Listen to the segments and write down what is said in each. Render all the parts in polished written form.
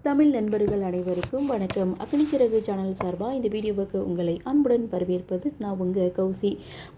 தமிழ் நண்பர்கள் அனைவருக்கும் வணக்கம். அக்னிச்சிறகு சேனல் சார்பாக இந்த வீடியோவுக்கு உங்களை அன்புடன் வரவேற்பது நான் உங்கள் கௌசி.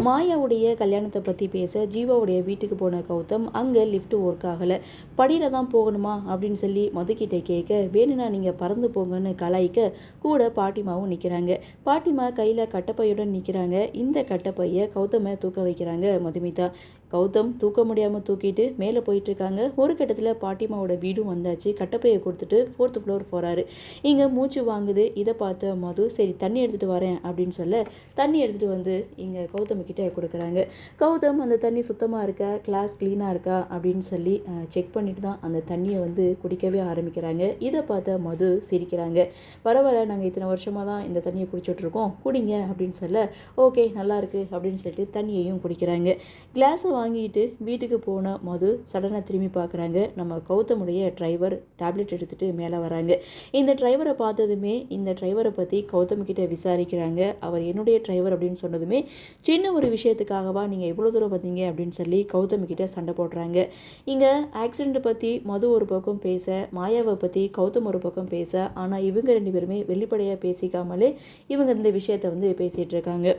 மாயாவுடைய கல்யாணத்தை பற்றி பேச ஜீவாவுடைய வீட்டுக்கு போன கௌதம் அங்கே லிஃப்ட் ஒர்க் ஆகலை. படியில் தான் போகணுமா அப்படின்னு சொல்லி மதுக்கிட்ட கேட்க, வேணும்னா நீங்கள் பறந்து போங்கன்னு கலாய்க்க கூட பாட்டிமாவும் நிற்கிறாங்க. பாட்டிமா கையில் கட்டப்பையுடன் நிற்கிறாங்க. இந்த கட்டப்பையை கௌதமை தூக்க வைக்கிறாங்க மதுமிதா. கௌதம் தூக்க முடியாமல் தூக்கிட்டு மேலே போயிட்டுருக்காங்க. ஒரு கட்டத்தில் பாட்டிமாவோட வீடும் வந்தாச்சு. கட்டப்பையை கொடுத்துட்டு 4th ஃப்ளோர் போகிறாரு. இங்கே மூச்சு வாங்குது. இதை பார்த்த மது, சரி தண்ணி எடுத்துகிட்டு வரேன் அப்படின்னு சொல்ல தண்ணி எடுத்துகிட்டு வந்து இங்கே கௌதம்கிட்ட கொடுக்குறாங்க. கௌதம் அந்த தண்ணி சுத்தமாக இருக்கா, கிளாஸ் க்ளீனாக இருக்கா அப்படின்னு சொல்லி செக் பண்ணிட்டு தான் அந்த தண்ணியை வந்து குடிக்கவே ஆரம்பிக்கிறாங்க. இதை பார்த்த மது சிரிக்கிறாங்க. பரவாயில்ல, நாங்கள் இத்தனை வருஷமாக தான் இந்த தண்ணியை குடிச்சிட்ருக்கோம், குடிங்க அப்படின்னு சொல்ல ஓகே நல்லாயிருக்கு அப்படின்னு சொல்லிட்டு தண்ணியையும் குடிக்கிறாங்க. கிளாஸை வாங்கிட்டு வீட்டுக்கு போன மது சடனாக திரும்பி பார்க்குறாங்க. நம்ம கௌதமுடைய டிரைவர் டேப்லெட் எடுத்துகிட்டு மேலே வராங்க. இந்த டிரைவரை பார்த்ததுமே இந்த டிரைவரை பற்றி கௌதம்கிட்ட விசாரிக்கிறாங்க. அவர் என்னுடைய டிரைவர் அப்படின்னு சொன்னதுமே, சின்ன ஒரு விஷயத்துக்காகவா நீங்கள் இவ்வளோ தூரம் வந்தீங்க அப்படின்னு சொல்லி கௌதம்கிட்ட சண்டை போடுறாங்க. இங்கே ஆக்சிடெண்ட்டை பற்றி மது ஒரு பக்கம் பேச, மாயாவை பற்றி கௌதம் ஒரு பக்கம் பேச, ஆனால் இவங்க ரெண்டு பேருமே வெளிப்படையாக பேசிக்காமலே இவங்க இந்த விஷயத்தை வந்து பேசிகிட்டு இருக்காங்க.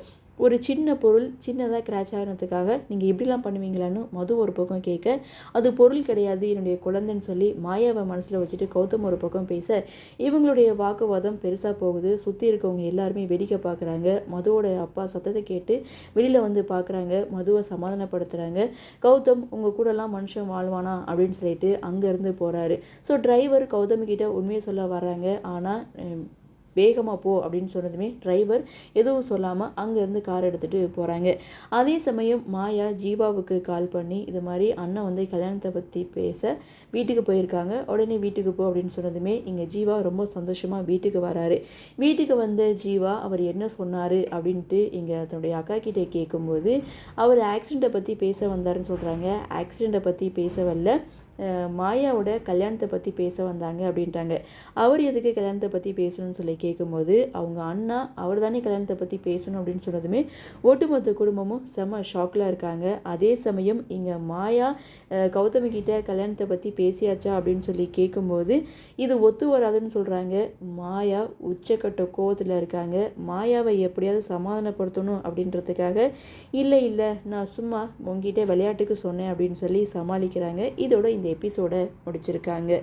ஒரு சின்ன பொருள் சின்னதாக கிராச் ஆகிறதுக்காக நீங்கள் இப்படிலாம் பண்ணுவீங்களான்னு மது ஒரு பக்கம் கேட்க, அது பொருள் கிடையாது, என்னுடைய குழந்தைன்னு சொல்லி மாயாவை மனசில் வச்சுட்டு கௌதம் ஒரு பக்கம் பேச, இவங்களுடைய வாக்குவாதம் பெருசாக போகுது. சுற்றி இருக்கவங்க எல்லாருமே வேடிக்கை பார்க்குறாங்க. மதுவோட அப்பா சத்தத்தை கேட்டு வெளியில் வந்து பார்க்குறாங்க. மதுவை சமாதானப்படுத்துகிறாங்க. கௌதம் உங்கள் கூடலாம் மனுஷன் வாழ்வானா அப்படின்னு சொல்லிட்டு அங்கேருந்து போகிறாரு. ஸோ டிரைவர் கௌதம்கிட்ட உண்மையை சொல்ல வராங்க. ஆனால் வேகமாக போ அப்படின்னு சொன்னதுமே டிரைவர் எதுவும் சொல்லாமல் அங்கேருந்து கார் எடுத்துகிட்டு போகிறாங்க. அதே சமயம் மாயா ஜீவாவுக்கு கால் பண்ணி இது மாதிரி அண்ணன் வந்து கல்யாணத்தை பற்றி பேச வீட்டுக்கு போயிருக்காங்க, உடனே வீட்டுக்கு போ அப்படின்னு சொன்னதுமே இங்கே ஜீவா ரொம்ப சந்தோஷமாக வீட்டுக்கு வராரு. வீட்டுக்கு வந்த ஜீவா அவர் என்ன சொன்னார் அப்படின்ட்டு இங்கே தன்னுடைய அக்கா கிட்டே கேட்கும்போது, அவர் ஆக்சிடெண்ட்டை பற்றி பேச வந்தாருன்னு சொல்கிறாங்க. ஆக்சிடெண்ட்டை பற்றி பேச வரல, மாயாவோட கல்யாணத்தை பற்றி பேச வந்தாங்க அப்படின்ட்டாங்க. அவர் எதுக்கு கல்யாணத்தை பற்றி பேசணும்னு சொல்லி கேட்கும்போது, அவங்க அண்ணா அவர் தானே கல்யாணத்தை பற்றி பேசணும் அப்படின்னு சொன்னதுமே ஒட்டுமொத்த குடும்பமும் செம ஷாக்கில் இருக்காங்க. அதே சமயம் இங்கே மாயா கௌதமிக்கிட்ட கல்யாணத்தை பற்றி பேசியாச்சா அப்படின்னு சொல்லி கேட்கும்போது இது ஒத்து வராதுன்னு சொல்கிறாங்க. மாயா உச்சக்கட்ட கோவத்தில் இருக்காங்க. மாயாவை எப்படியாவது சமாதானப்படுத்தணும் அப்படின்றதுக்காக இல்லை நான் சும்மா உங்ககிட்ட விளையாட்டுக்கு சொன்னேன் அப்படின்னு சொல்லி சமாளிக்கிறாங்க. இதோட இந்த எபிசோடை முடிச்சிருக்காங்க.